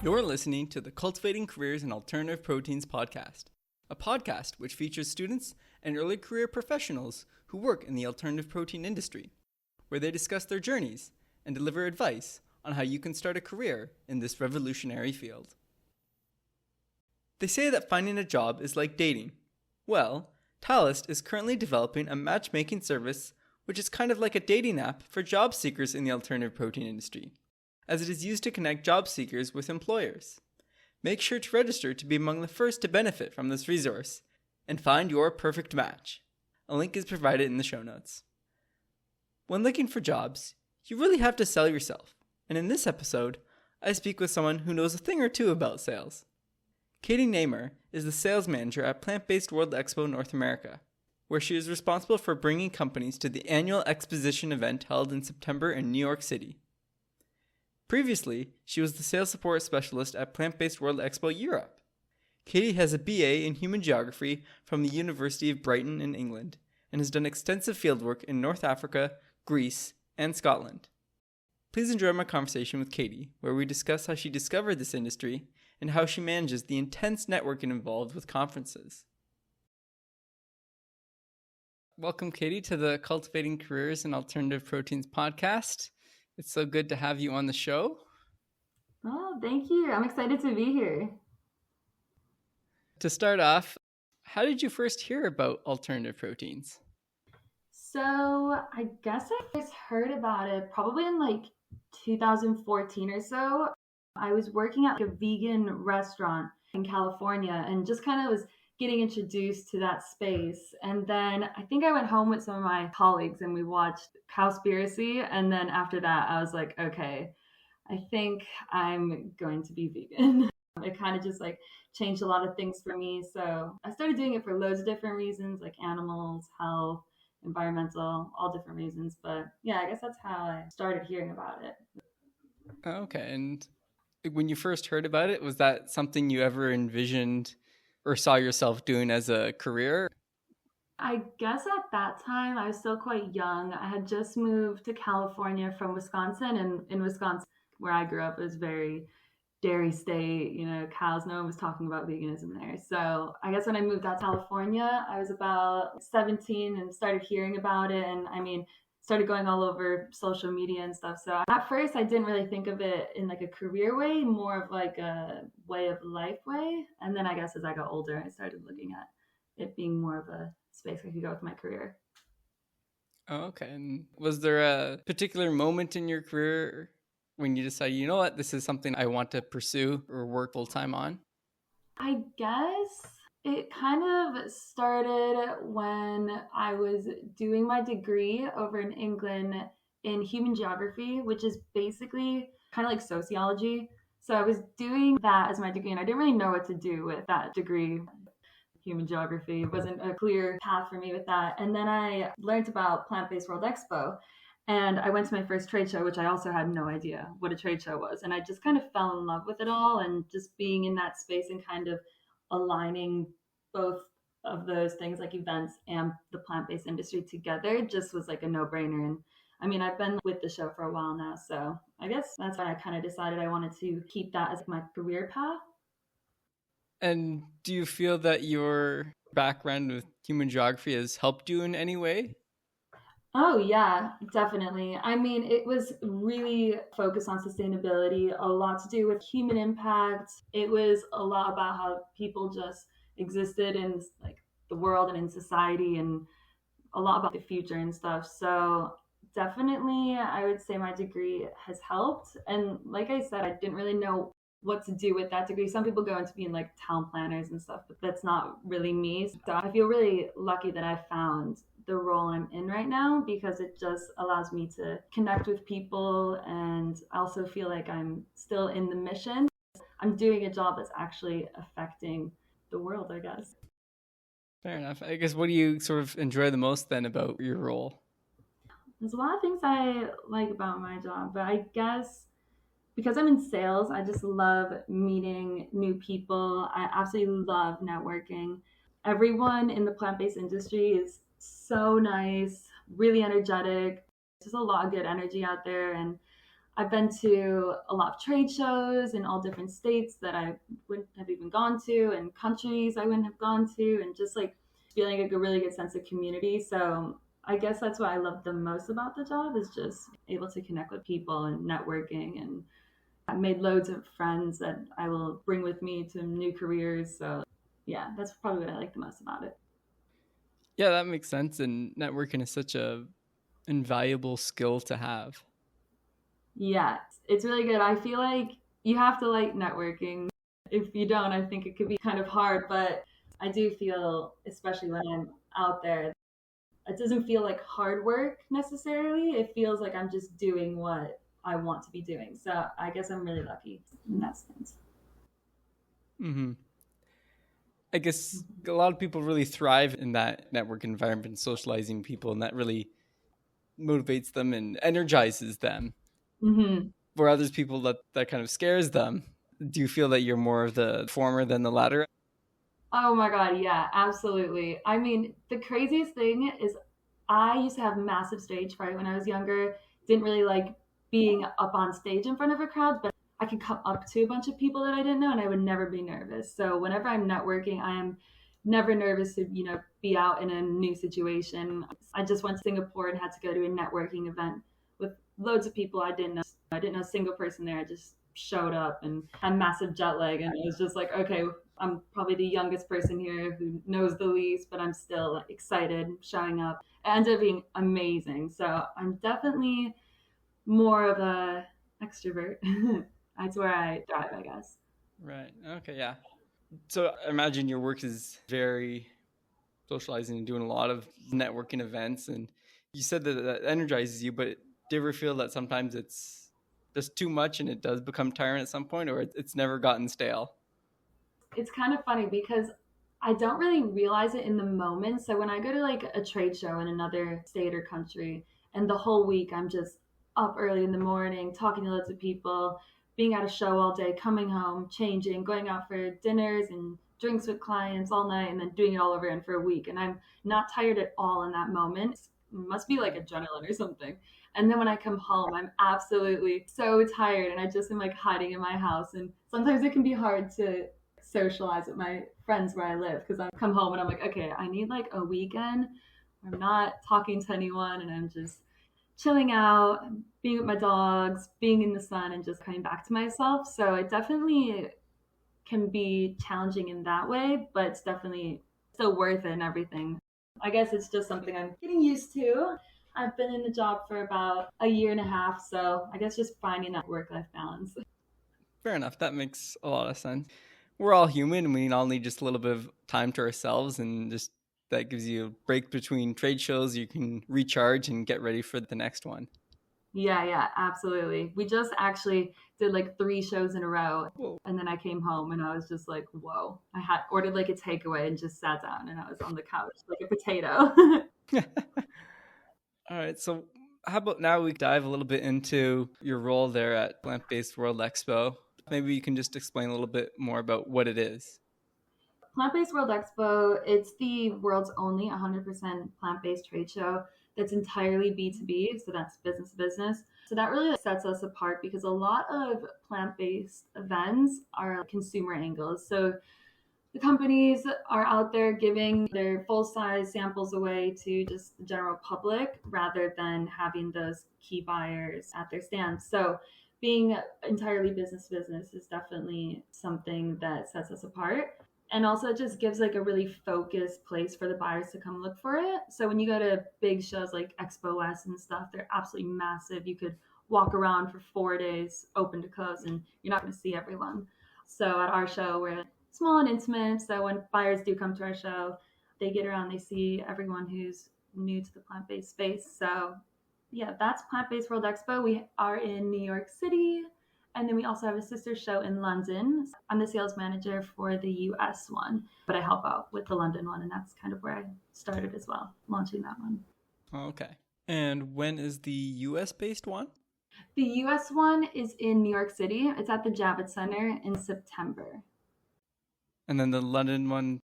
You're listening to the Cultivating Careers in Alternative Proteins podcast, a podcast which features students and early career professionals who work in the alternative protein industry, where they discuss their journeys and deliver advice on how you can start a career in this revolutionary field. They say that finding a job is like dating. Well, Talist is currently developing a matchmaking service which is kind of like a dating app for job seekers in the alternative protein industry, as it is used to connect job seekers with employers. Make sure to register to be among the first to benefit from this resource and find your perfect match. A link is provided in the show notes. When looking for jobs, you really have to sell yourself, and in this episode, I speak with someone who knows a thing or two about sales. Katie Namer is the sales manager at Plant-Based World Expo North America, where she is responsible for bringing companies to the annual exposition event held in September in New York City. Previously, she was the sales support specialist at Plant-Based World Expo Europe. Katie has a BA in Human Geography from the University of Brighton in England and has done extensive fieldwork in North Africa, Greece, and Scotland. Please enjoy my conversation with Katie, where we discuss how she discovered this industry and how she manages the intense networking involved with conferences. Welcome, Katie, to the Cultivating Careers in Alternative Proteins podcast. It's so good to have you on the show. Oh, thank you. I'm excited to be here. To start off, how did you first hear about alternative proteins? So I guess I first heard about it probably in 2014 or so. I was working at a vegan restaurant in California and just kind of was getting introduced to that space. And then I think I went home with some of my colleagues and we watched Cowspiracy. And then after that, I was like, okay, I think I'm going to be vegan. It kind of just changed a lot of things for me. So I started doing it for loads of different reasons, like animals, health, environmental, all different reasons. But yeah, I guess that's how I started hearing about it. Okay. And when you first heard about it, was that something you ever envisioned or saw yourself doing as a career? I guess at that time, I was still quite young. I had just moved to California from Wisconsin, and in Wisconsin, where I grew up, it was very dairy state, cows. No one was talking about veganism there. So I guess when I moved out to California, I was about 17 and started hearing about it. And started going all over social media and stuff. So at first I didn't really think of it in a career way, more of a way of life way. And then I guess as I got older, I started looking at it being more of a space I could go with my career. Oh, okay. And was there a particular moment in your career when you decided, you know what, this is something I want to pursue or work full time on? I guess it kind of started when I was doing my degree over in England in human geography, which is basically kind of like sociology. So I was doing that as my degree, and I didn't really know what to do with that degree. Human geography wasn't a clear path for me with that. And then I learned about Plant-Based World Expo. And I went to my first trade show, which I also had no idea what a trade show was. And I just kind of fell in love with it all, and just being in that space and kind of aligning both of those things, like events and the plant-based industry together, just was a no-brainer. And I've been with the show for a while now, so I guess that's why I kind of decided I wanted to keep that as my career path. And do you feel that your background with human geography has helped you in any way? Oh, yeah, definitely. It was really focused on sustainability, a lot to do with human impact. It was a lot about how people just existed in the world and in society, and a lot about the future and stuff. So definitely, I would say my degree has helped. And like I said, I didn't really know what to do with that degree. Some people go into being town planners and stuff, but that's not really me. So I feel really lucky that I found the role I'm in right now, because it just allows me to connect with people, and I also feel like I'm still in the mission. I'm doing a job that's actually affecting the world, I guess. Fair enough. I guess, what do you sort of enjoy the most then about your role? There's a lot of things I like about my job, but I guess because I'm in sales, I just love meeting new people. I absolutely love networking. Everyone in the plant-based industry is so nice, really energetic. There's a lot of good energy out there, and I've been to a lot of trade shows in all different states that I wouldn't have even gone to, and countries I wouldn't have gone to, and just like feeling like a really good sense of community. So I guess that's what I love the most about the job, is just able to connect with people and networking. And I made loads of friends that I will bring with me to new careers. So yeah, that's probably what I like the most about it. Yeah, that makes sense. And networking is such a invaluable skill to have. Yeah, it's really good. I feel like you have to like networking. If you don't, I think it could be kind of hard, but I do feel, especially when I'm out there, it doesn't feel like hard work necessarily. It feels like I'm just doing what I want to be doing. So I guess I'm really lucky in that sense. Mm-hmm. I guess a lot of people really thrive in that network environment, socializing people, and that really motivates them and energizes them. Mm-hmm. For others people, that kind of scares them. Do you feel that you're more of the former than the latter? Oh my God, yeah, absolutely. I mean, the craziest thing is I used to have massive stage fright when I was younger. Didn't really like being up on stage in front of a crowd, but I could come up to a bunch of people that I didn't know and I would never be nervous. So whenever I'm networking, I am never nervous to, be out in a new situation. I just went to Singapore and had to go to a networking event with loads of people I didn't know. I didn't know a single person there. I just showed up and had massive jet lag, and it was just like, okay, I'm probably the youngest person here who knows the least, but I'm still excited showing up. It ended up being amazing. So I'm definitely more of a extrovert. That's where I thrive, I guess. Right. Okay. Yeah. So I imagine your work is very socializing and doing a lot of networking events. And you said that energizes you, but do you ever feel that sometimes it's just too much and it does become tiring at some point, or it's never gotten stale? It's kind of funny because I don't really realize it in the moment. So when I go to like a trade show in another state or country, and the whole week I'm just up early in the morning, talking to lots of people, being at a show all day, coming home, changing, going out for dinners and drinks with clients all night, and then doing it all over again for a week. And I'm not tired at all in that moment. It must be like adrenaline or something. And then when I come home, I'm absolutely so tired and I just am like hiding in my house. And sometimes it can be hard to socialize with my friends where I live because I come home and I'm like, okay, I need like a weekend. I'm not talking to anyone and I'm just chilling out, being with my dogs, being in the sun, and just coming back to myself. So it definitely can be challenging in that way, but it's definitely still worth it and everything. I guess it's just something I'm getting used to. I've been in the job for about a year and a half, so I guess just finding that work life balance. Fair enough. That makes a lot of sense. We're all human and we all need just a little bit of time to ourselves, and just that gives you a break between trade shows. You can recharge and get ready for the next one. Yeah, absolutely. We just actually did like 3 shows in a row. Whoa. And then I came home and I was just like, whoa. I had ordered like a takeaway and just sat down and I was on the couch like a potato. All right. So, how about now we dive a little bit into your role there at Plant Based World Expo? Maybe you can just explain a little bit more about what it is. Plant Based World Expo, it's the world's only 100% plant based trade show that's entirely B2B. So that's business to business. So that really sets us apart because a lot of plant based events are consumer angles. So the companies are out there giving their full size samples away to just the general public rather than having those key buyers at their stands. So being entirely business to business is definitely something that sets us apart. And also it just gives like a really focused place for the buyers to come look for it. So when you go to big shows like Expo West and stuff, they're absolutely massive. You could walk around for 4 days open to close and you're not going to see everyone. So at our show, we're small and intimate. So when buyers do come to our show, they get around, they see everyone who's new to the plant based space. So yeah, that's Plant Based World Expo. We are in New York City. And then we also have a sister show in London. I'm the sales manager for the US one, but I help out with the London one. And that's kind of where I started as well, launching that one. Okay. And when is the US based one? The US one is in New York City. It's at the Javits Center in September. And then the London one?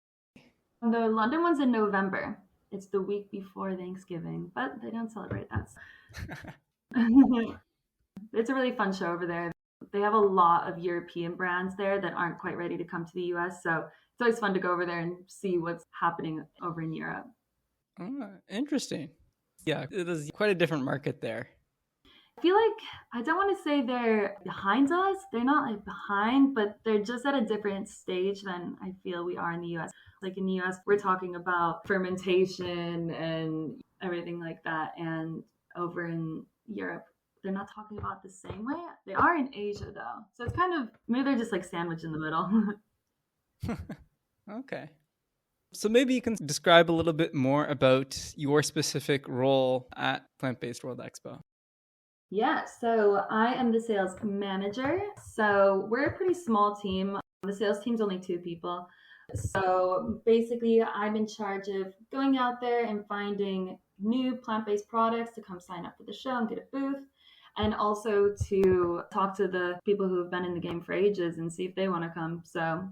The London one's in November. It's the week before Thanksgiving, but they don't celebrate that. It's a really fun show over there. They have a lot of European brands there that aren't quite ready to come to the US. So it's always fun to go over there and see what's happening over in Europe. Interesting. Yeah, it is quite a different market there. I feel like I don't want to say they're behind us. They're not like behind, but they're just at a different stage than I feel we are in the US. Like in the US, we're talking about fermentation and everything like that. And over in Europe, they're not talking about the same way. They are in Asia though. So it's kind of maybe they're just like sandwiched in the middle. Okay. So maybe you can describe a little bit more about your specific role at Plant-Based World Expo. Yeah, so I am the sales manager. So we're a pretty small team. The sales team's only 2 people. So basically, I'm in charge of going out there and finding new plant-based products to come sign up for the show and get a booth, and also to talk to the people who have been in the game for ages and see if they want to come. So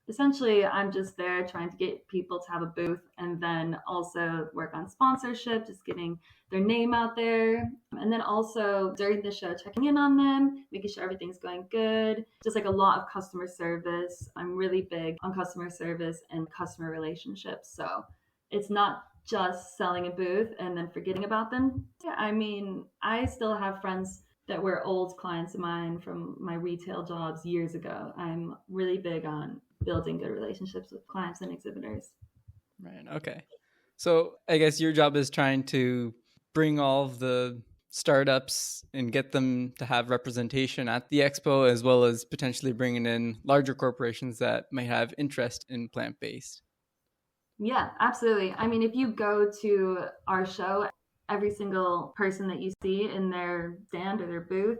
essentially, I'm just there trying to get people to have a booth and then also work on sponsorship, just getting their name out there. And then also during the show, checking in on them, making sure everything's going good. Just like a lot of customer service. I'm really big on customer service and customer relationships. So it's not just selling a booth and then forgetting about them. Yeah, I mean, I still have friends that were old clients of mine from my retail jobs years ago. I'm really big on building good relationships with clients and exhibitors. Right. Okay. So I guess your job is trying to bring all of the startups and get them to have representation at the expo, as well as potentially bringing in larger corporations that might have interest in plant-based. Yeah, absolutely. I mean, if you go to our show, every single person that you see in their stand or their booth,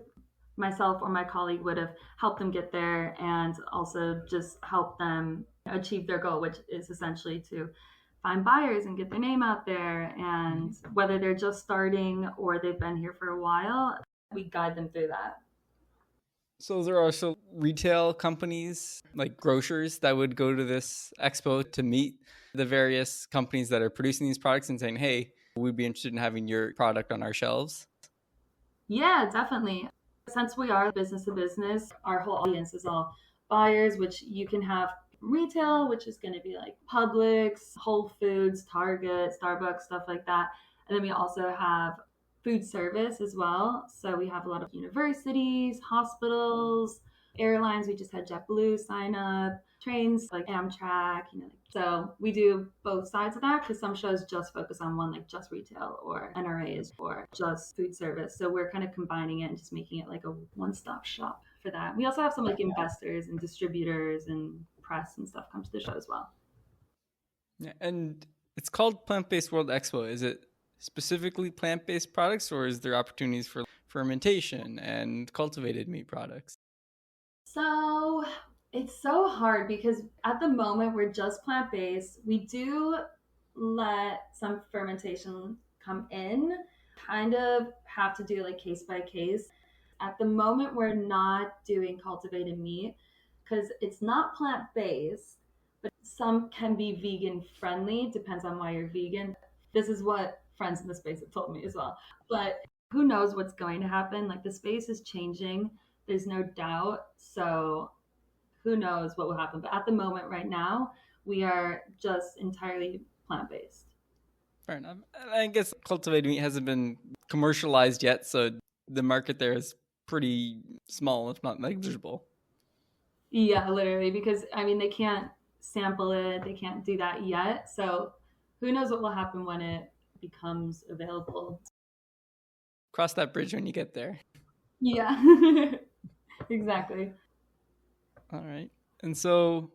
myself or my colleague would have helped them get there and also just help them achieve their goal, which is essentially to find buyers and get their name out there. And whether they're just starting or they've been here for a while, we guide them through that. So there are also retail companies like grocers that would go to this expo to meet the various companies that are producing these products and saying, hey, we'd be interested in having your product on our shelves. Yeah, definitely. Since we are business to business, our whole audience is all buyers, which you can have retail, which is going to be like Publix, Whole Foods, Target, Starbucks, stuff like that. And then we also have food service as well. So we have a lot of universities, hospitals, airlines. We just had JetBlue sign up, trains like Amtrak, So we do both sides of that because some shows just focus on one, like just retail, or NRAs, or just food service. So we're kind of combining it and just making it like a one-stop shop for that. We also have some like investors and distributors and press and stuff come to the show as well. Yeah, and it's called Plant-Based World Expo. Is it specifically plant-based products, or is there opportunities for fermentation and cultivated meat products? So it's so hard because at the moment we're just plant-based. We do let some fermentation come in, kind of have to do like case by case. At the moment, we're not doing cultivated meat because it's not plant-based, but some can be vegan friendly, depends on why you're vegan. This is what friends in the space have told me as well. But who knows what's going to happen? Like the space is changing, there's no doubt. So who knows what will happen? But at the moment, right now, we are just entirely plant-based. Fair enough. I guess cultivated meat hasn't been commercialized yet, so the market there is pretty small, if not negligible. Yeah, literally, because I mean, they can't sample it, they can't do that yet. So who knows what will happen when it becomes available. Cross that bridge when you get there. Yeah, exactly. All right. And so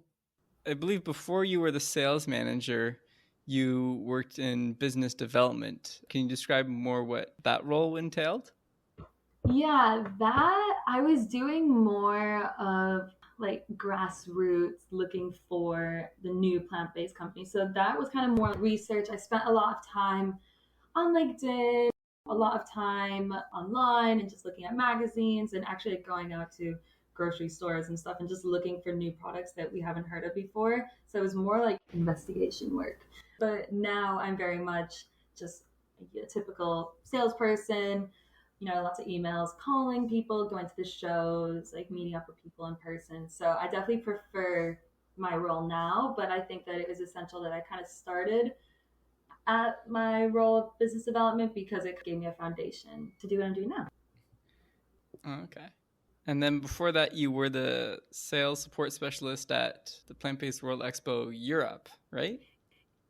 I believe before you were the sales manager, you worked in business development. Can you describe more what that role entailed? Yeah, that I was doing more of like grassroots looking for the new plant-based company. So that was kind of more research. I spent a lot of time on LinkedIn, a lot of time online and just looking at magazines and actually going out to grocery stores and stuff and just looking for new products that we haven't heard of before. So it was more like investigation work. But now I'm very much just a typical salesperson lots of emails, calling people, going to the shows, like meeting up with people in person. So I definitely prefer my role now, but I think that it was essential that I kind of started at my role of business development because it gave me a foundation to do what I'm doing now. Oh, okay. And then before that, you were the sales support specialist at the Plant-Based World Expo Europe, right?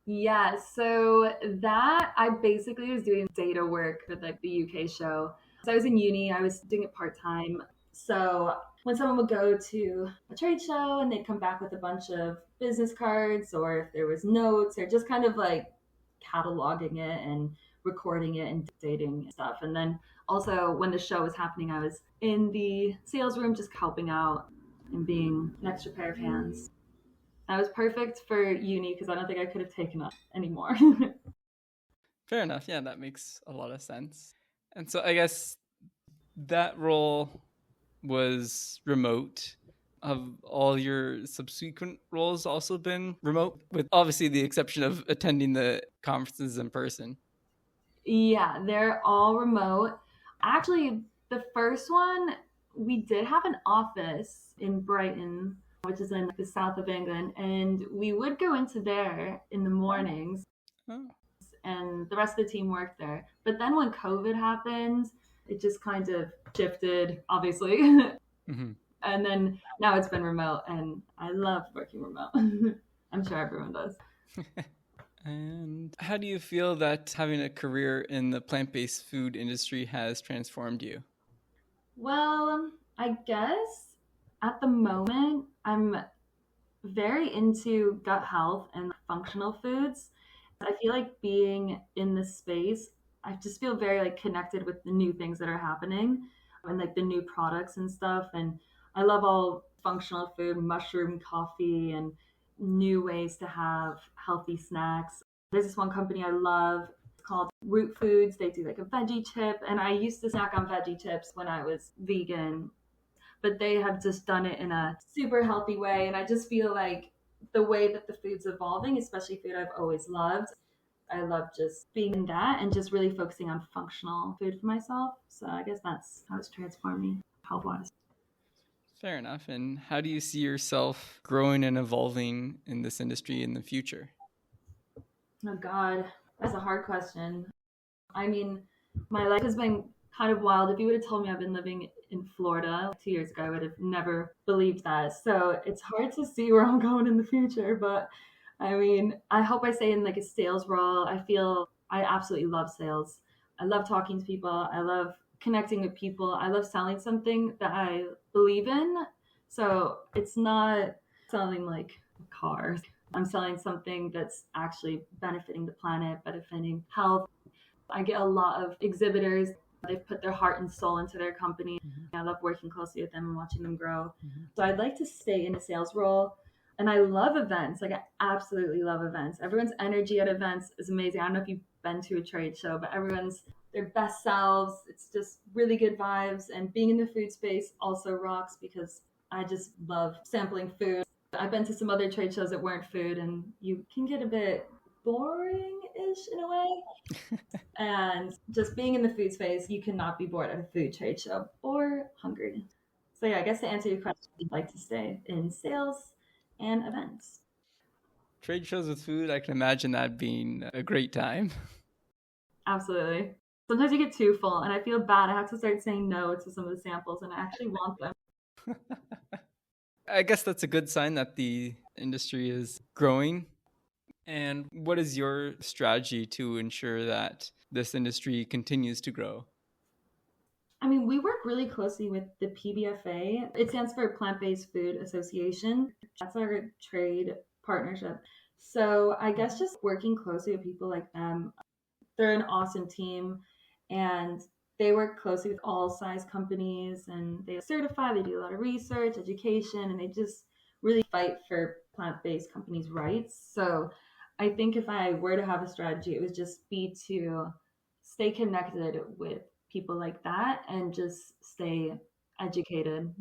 Yeah, so that I basically was doing data work for the UK show. So I was in uni, I was doing it part time. So when someone would go to a trade show and they'd come back with a bunch of business cards, or if there was notes, or just kind of like cataloging it and recording it and dating stuff. And then also when the show was happening, I was in the sales room just helping out and being an extra pair of hands. That was perfect for uni because I don't think I could have taken up anymore. Fair enough. Yeah, that makes a lot of sense. And so I guess that role was remote. Have all your subsequent roles also been remote, with obviously the exception of attending the conferences in person? Yeah, they're all remote. Actually, the first one, we did have an office in Brighton, which is in the south of England, and we would go into there in the mornings, Oh. and the rest of the team worked there. But then when COVID happened, it just kind of shifted, obviously. Mm-hmm. And then now it's been remote, and I love working remote. I'm sure everyone does. And how do you feel that having a career in the plant-based food industry has transformed you? Well, I guess at the moment, I'm very into gut health and functional foods. I feel like being in this space, I just feel very like connected with the new things that are happening and like the new products and stuff. And I love all functional food, mushroom coffee, and new ways to have healthy snacks. There's this one company I love. It's called Root Foods. They do like a veggie chip, and I used to snack on veggie chips when I was vegan, but they have just done it in a super healthy way. And I just feel like the way that the food's evolving, especially food I've always loved, I love just being in that and just really focusing on functional food for myself. So I guess that's how it's transformed me health wise. Fair enough. And how do you see yourself growing and evolving in this industry in the future? Oh God, that's a hard question. I mean, my life has been kind of wild. If you would have told me I've been living in Florida 2 years ago, I would have never believed that. So it's hard to see where I'm going in the future. But I mean, I hope I stay in like a sales role. I feel I absolutely love sales. I love talking to people. I love connecting with people. I love selling something that I believe in. So it's not selling like cars. I'm selling something that's actually benefiting the planet, benefiting health. I get a lot of exhibitors. They've put their heart and soul into their company. Mm-hmm. I love working closely with them and watching them grow. Mm-hmm. So I'd like to stay in a sales role. And I love events. Like I absolutely love events. Everyone's energy at events is amazing. I don't know if you've been to a trade show, but everyone's their best selves. It's just really good vibes. And being in the food space also rocks because I just love sampling food. I've been to some other trade shows that weren't food, and you can get a bit boring-ish in a way. And just being in the food space, you cannot be bored at a food trade show or hungry. So yeah, I guess to answer your question, I'd like to stay in sales and events. Trade shows with food, I can imagine that being a great time. Absolutely. Sometimes you get too full, and I feel bad. I have to start saying no to some of the samples, and I actually want them. I guess that's a good sign that the industry is growing. And what is your strategy to ensure that this industry continues to grow? I mean, we work really closely with the PBFA. It stands for Plant-Based Food Association. That's our trade partnership. So I guess just working closely with people like them. They're an awesome team, and they work closely with all size companies, and they certify, they do a lot of research, education, and they just really fight for plant-based companies' rights. So I think if I were to have a strategy, it would just be to stay connected with people like that and just stay educated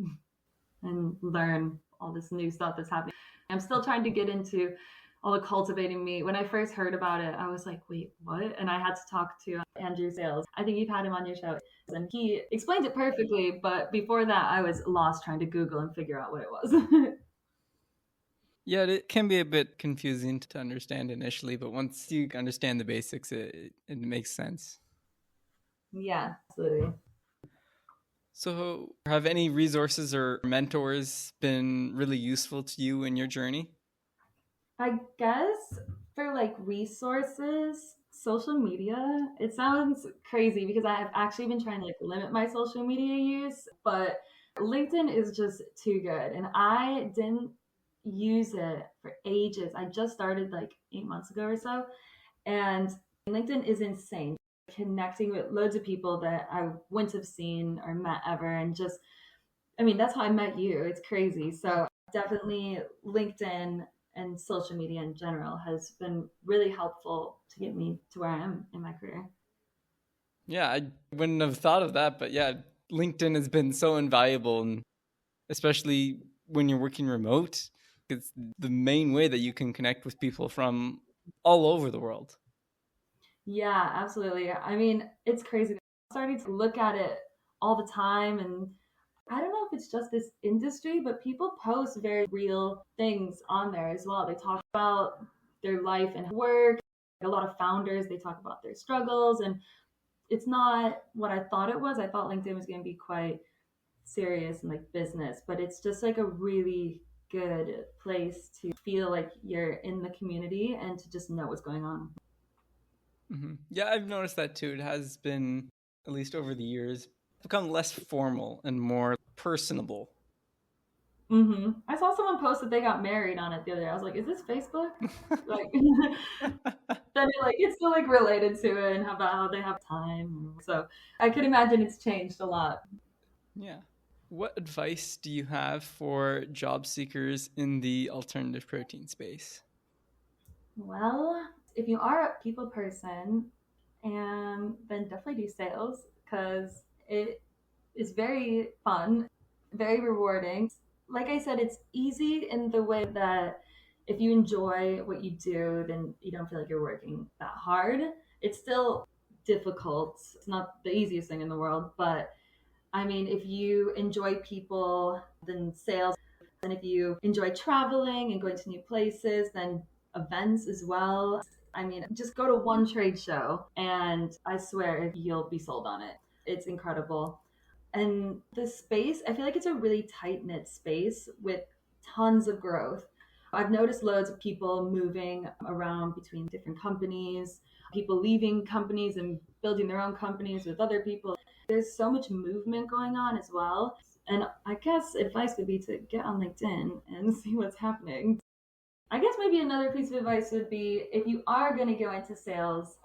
and learn all this new stuff that's happening. I'm still trying to get into all the cultivating meat. When I first heard about it, I was like, wait, what? And I had to talk to Andrew Sales. I think you've had him on your show. And he explained it perfectly. But before that, I was lost trying to Google and figure out what it was. Yeah, it can be a bit confusing to understand initially, but once you understand the basics, it makes sense. Yeah, absolutely. So, have any resources or mentors been really useful to you in your journey? I guess for like resources, social media, it sounds crazy because I have actually been trying to like limit my social media use, but LinkedIn is just too good. And I didn't use it for ages. I just started like 8 months ago or so. And LinkedIn is insane. Connecting with loads of people that I wouldn't have seen or met ever. And just, I mean, that's how I met you. It's crazy. So definitely LinkedIn and social media in general has been really helpful to get me to where I am in my career. Yeah, I wouldn't have thought of that, but yeah, LinkedIn has been so invaluable, and especially when you're working remote. It's the main way that you can connect with people from all over the world. Yeah, absolutely. I mean, it's crazy. I'm starting to look at it all the time. And I don't know if it's just this industry, but people post very real things on there as well. They talk about their life and work. A lot of founders, they talk about their struggles. And it's not what I thought it was. I thought LinkedIn was going to be quite serious and like business, but it's just like a really good place to feel like you're in the community and to just know what's going on. Mm-hmm. Yeah, I've noticed that too. It has been, at least over the years, become less formal and more personable. I saw someone post that they got married on it the other day. I was like, is this Facebook? Like, then it's still like related to it and about how they have time. So I could imagine it's changed a lot. Yeah. What advice do you have for job seekers in the alternative protein space? Well, if you are a people person, and then definitely do sales because it is very fun, very rewarding. Like I said, it's easy in the way that if you enjoy what you do, then you don't feel like you're working that hard. It's still difficult. It's not the easiest thing in the world, but I mean, if you enjoy people, then sales. And if you enjoy traveling and going to new places, then events as well. I mean, just go to one trade show and I swear you'll be sold on it. It's incredible. And the space, I feel like it's a really tight knit space with tons of growth. I've noticed loads of people moving around between different companies, people leaving companies and building their own companies with other people. There's so much movement going on as well. And I guess advice would be to get on LinkedIn and see what's happening. I guess maybe another piece of advice would be if you are going to go into sales,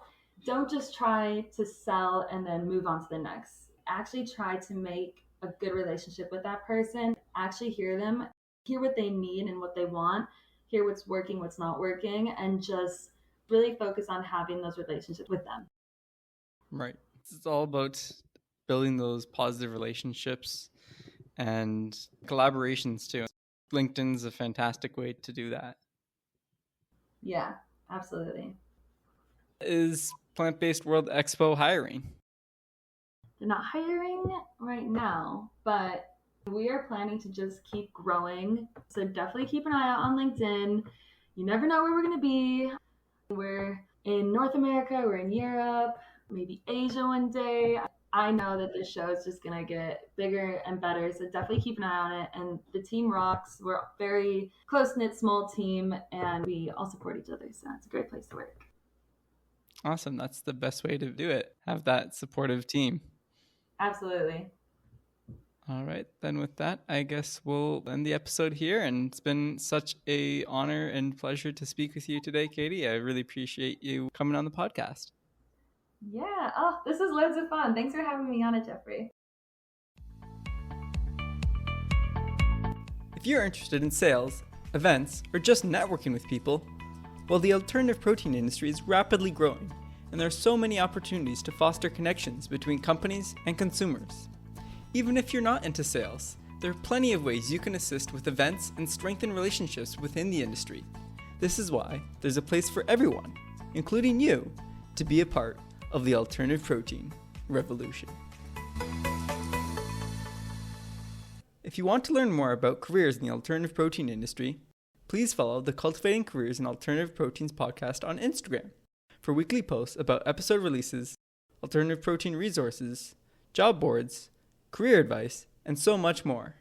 don't just try to sell and then move on to the next. Actually try to make a good relationship with that person, actually hear them, hear what they need and what they want, hear what's working, what's not working, and just really focus on having those relationships with them. Right. It's all about building those positive relationships and collaborations too. LinkedIn's a fantastic way to do that. Yeah, absolutely. Is Plant Based World Expo hiring? They're not hiring right now, but we are planning to just keep growing. So definitely keep an eye out on LinkedIn. You never know where we're going to be. We're in North America, we're in Europe, maybe Asia one day. I know that this show is just going to get bigger and better. So definitely keep an eye on it. And the team rocks. We're a very close knit, small team, and we all support each other. So it's a great place to work. Awesome. That's the best way to do it. Have that supportive team. Absolutely. All right. Then with that, I guess we'll end the episode here. And it's been such a honor and pleasure to speak with you today, Katie. I really appreciate you coming on the podcast. Yeah. Oh, this is loads of fun. Thanks for having me on it, Jeffrey. If you're interested in sales, events, or just networking with people, well, the alternative protein industry is rapidly growing, and there are so many opportunities to foster connections between companies and consumers. Even if you're not into sales, there are plenty of ways you can assist with events and strengthen relationships within the industry. This is why there's a place for everyone, including you, to be a part of the alternative protein revolution. If you want to learn more about careers in the alternative protein industry, please follow the Cultivating Careers in Alternative Proteins podcast on Instagram for weekly posts about episode releases, alternative protein resources, job boards, career advice, and so much more.